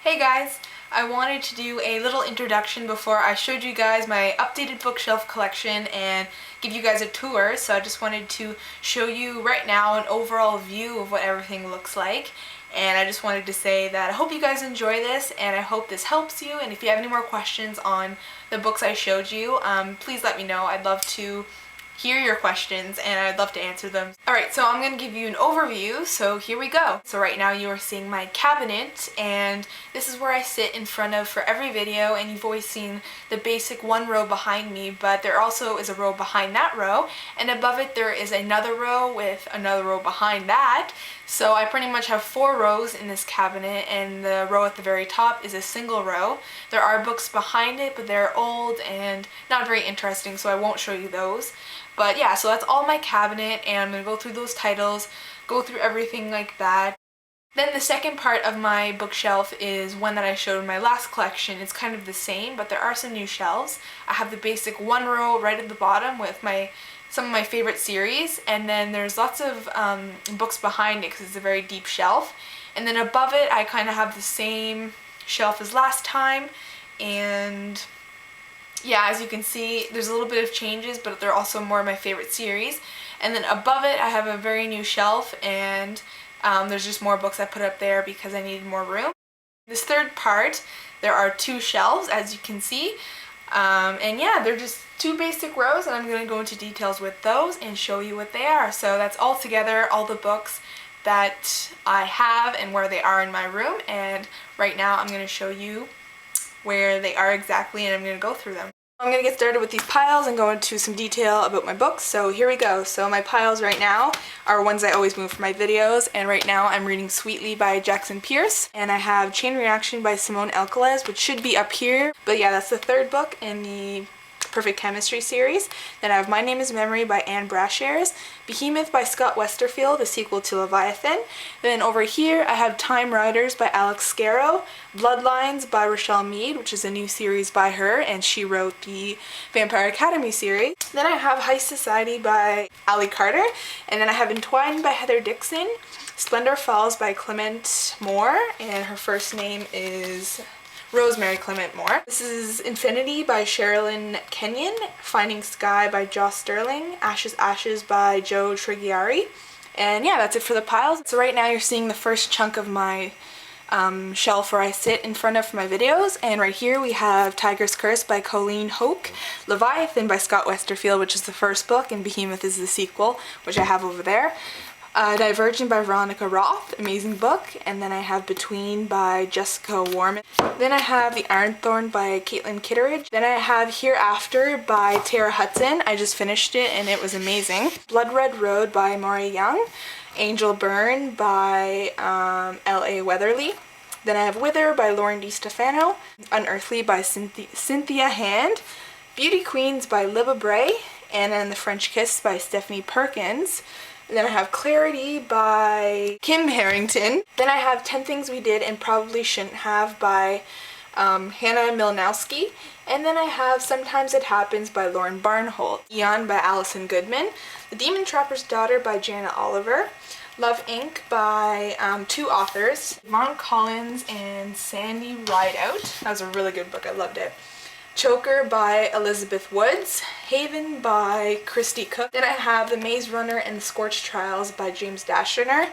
Hey guys! I wanted to do a little introduction before I showed you guys my updated bookshelf collection and give you guys a tour. So I just wanted to show you right now an overall view of what everything looks like. And I just wanted to say that I hope you guys enjoy this and I hope this helps you. And if you have any more questions on the books I showed you, please let me know. I'd love to hear your questions and I'd love to answer them. Alright, so I'm going to give you an overview, so here we go. So right now you are seeing my cabinet, and this is where I sit in front of for every video, and you've always seen the basic one row behind me, but there also is a row behind that row, and above it there is another row with another row behind that. So I pretty much have 4 rows in this cabinet, and the row at the very top is a single row. There are books behind it, but they're old and not very interesting, so I won't show you those. But yeah, so that's all my cabinet, and I'm going to go through those titles, go through everything like that. Then the second part of my bookshelf is one that I showed in my last collection. It's kind of the same, but there are some new shelves. I have the basic one row right at the bottom with some of my favorite series, and then there's lots of books behind it because it's a very deep shelf. And then above it I kind of have the same shelf as last time, and yeah, as you can see, there's a little bit of changes, but they're also more of my favorite series. And then above it, I have a very new shelf, and there's just more books I put up there because I needed more room. This third part, there are 2 shelves, as you can see. And yeah, they're just 2 basic rows, and I'm going to go into details with those and show you what they are. So that's all together, all the books that I have and where they are in my room. And right now, I'm going to show you where they are exactly, and I'm going to go through them. I'm going to get started with these piles and go into some detail about my books. So here we go. So my piles right now are ones I always move for my videos, and right now I'm reading Sweetly by Jackson Pierce, and I have Chain Reaction by Simone Alcalez, which should be up here. But yeah, that's the 3rd book in the Perfect Chemistry series. Then I have My Name is Memory by Anne Brashares, Behemoth by Scott Westerfield, the sequel to Leviathan. Then over here I have Time Riders by Alex Scarrow, Bloodlines by Rochelle Mead, which is a new series by her, and she wrote the Vampire Academy series. Then I have High Society by Ali Carter, and then I have Entwined by Heather Dixon, Splendor Falls by Clement Moore, and her first name is Rosemary Clement Moore. This is Infinity by Sherilyn Kenyon, Finding Sky by Joss Sterling, Ashes Ashes by Joe Triggiari. And yeah, that's it for the piles. So right now you're seeing the first chunk of my shelf where I sit in front of for my videos, and right here we have Tiger's Curse by Colleen Hoke, Leviathan by Scott Westerfield, which is the first book, and Behemoth is the sequel, which I have over there. Divergent by Veronica Roth, amazing book. And then I have Between by Jessica Warman. Then I have The Iron Thorn by Caitlin Kitteridge. Then I have Hereafter by Tara Hudson. I just finished it and it was amazing. Blood Red Road by Maury Young. Angel Burn by L.A. Weatherly. Then I have Wither by Lauren DiStefano. Unearthly by Cynthia Hand. Beauty Queens by Libba Bray. And then The French Kiss by Stephanie Perkins. And then I have Clarity by Kim Harrington. Then I have 10 Things We Did and Probably Shouldn't Have by Hannah Milnowski. And then I have Sometimes It Happens by Lauren Barnholt. Eon by Allison Goodman. The Demon Trapper's Daughter by Jana Oliver. Love Inc. by 2 authors, Yvonne Collins and Sandy Rideout. That was a really good book, I loved it. Choker by Elizabeth Woods, Haven by Christy Cook. Then I have The Maze Runner and the Scorched Trials by James Dashner,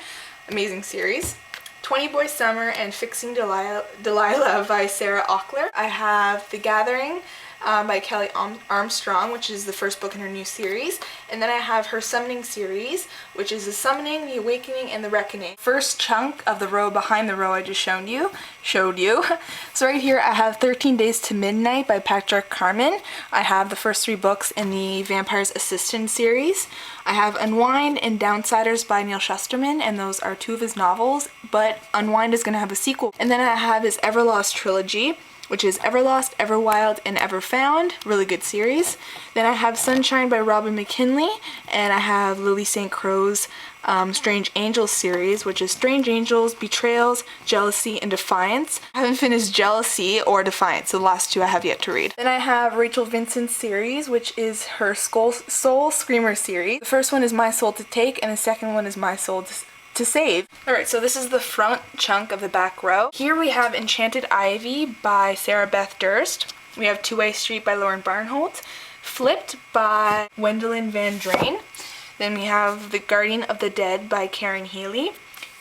amazing series. 20 Boy Summer and Fixing Delilah by Sarah Ockler. I have The Gathering by Kelly Armstrong, which is the first book in her new series. And then I have her Summoning series, which is The Summoning, The Awakening, and The Reckoning. First chunk of the row behind the row I just showed you. So right here I have 13 Days to Midnight by Patrick Carmen. I have the first 3 books in the Vampire's Assistant series. I have Unwind and Downsiders by Neil Shusterman, and those are 2 of his novels, but Unwind is going to have a sequel. And then I have his Everlost trilogy, which is Everlost, Everwild, and Everfound. Really good series. Then I have Sunshine by Robin McKinley, and I have Lily St. Crow's Strange Angels series, which is Strange Angels, Betrayals, Jealousy, and Defiance. I haven't finished Jealousy or Defiance, so the last 2 I have yet to read. Then I have Rachel Vincent's series, which is her Soul Screamer series. The first one is My Soul to Take, and the second one is My Soul to save. Alright, so this is the front chunk of the back row. Here we have Enchanted Ivy by Sarah Beth Durst. We have Two-Way Street by Lauren Barnholt. Flipped by Gwendolyn Van Drain. Then we have The Guardian of the Dead by Karen Healy.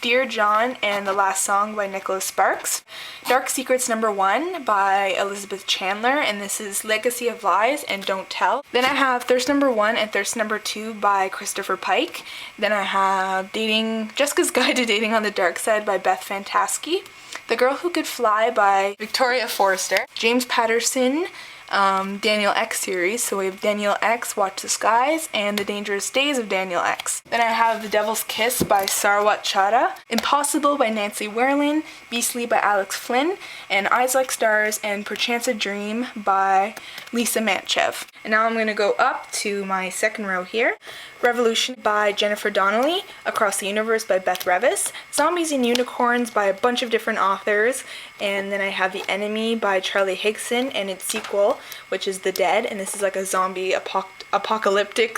Dear John and the Last Song by Nicholas Sparks. Dark Secrets #1 by Elizabeth Chandler, and this is Legacy of Lies and Don't Tell. Then I have Thirst #1 and Thirst #2 by Christopher Pike. Then I have Jessica's Guide to Dating on the Dark Side by Beth Fantasky. The Girl Who Could Fly by Victoria Forster. James Patterson, Daniel X series. So we have Daniel X, Watch the Skies, and The Dangerous Days of Daniel X. Then I have The Devil's Kiss by Sarwat Chadha, Impossible by Nancy Werlin, Beastly by Alex Flynn, and Eyes Like Stars and Perchance a Dream by Lisa Mantchev. And now I'm going to go up to my second row here. Revolution by Jennifer Donnelly, Across the Universe by Beth Revis, Zombies and Unicorns by a bunch of different authors, and then I have The Enemy by Charlie Higson and its sequel, which is The Dead, and this is like a zombie apocalyptic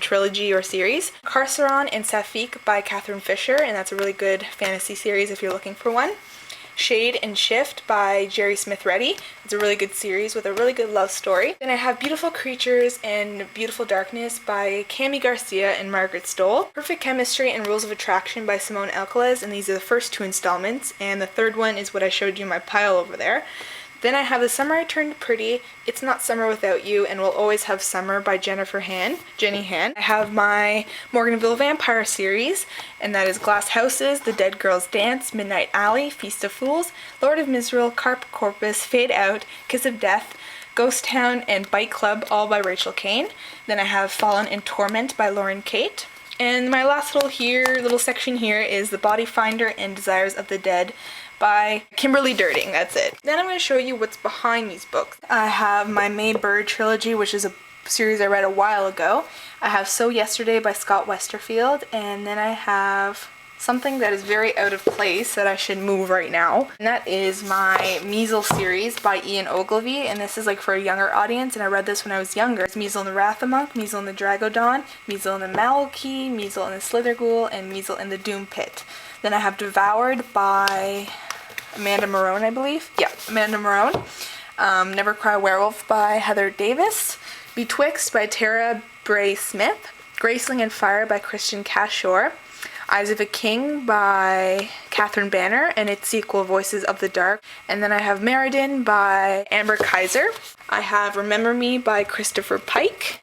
trilogy or series. Carceron and Safik by Catherine Fisher, and that's a really good fantasy series if you're looking for one. Shade and Shift by Jerry Smith Reddy. It's a really good series with a really good love story. Then I have Beautiful Creatures and Beautiful Darkness by Cami Garcia and Margaret Stoll. Perfect Chemistry and Rules of Attraction by Simone Alcalez, and these are the first 2 installments, and the third one is what I showed you in my pile over there. Then I have The Summer I Turned Pretty, It's Not Summer Without You, and We'll Always Have Summer by Jenny Han. I have my Morganville Vampire series, and that is Glass Houses, The Dead Girls Dance, Midnight Alley, Feast of Fools, Lord of Misrule, Carp Corpus, Fade Out, Kiss of Death, Ghost Town, and Bite Club, all by Rachel Kane. Then I have Fallen in Torment by Lauren Kate. And my last little section here is The Body Finder and Desires of the Dead by Kimberly Durding. That's it. Then I'm going to show you what's behind these books. I have my May Bird trilogy, which is a series I read a while ago. I have So Yesterday by Scott Westerfield, and then I have something that is very out of place that I should move right now, and that is my Measle series by Ian Ogilvy, and this is like for a younger audience, and I read this when I was younger. It's Measle and the Wrath-a-Monk, Measle and the Dragodon, Measle and the Malky, Measle and the Slitherghoul, and Measle and the Doom Pit. Then I have Devoured by Amanda Marone, I believe. Yeah, Amanda Marone. Never Cry Werewolf by Heather Davis. Betwixt by Tara Bray Smith. Graceling and Fire by Christian Cashore. Eyes of a King by Catherine Banner and its sequel Voices of the Dark. And then I have Meriden by Amber Kaiser. I have Remember Me by Christopher Pike.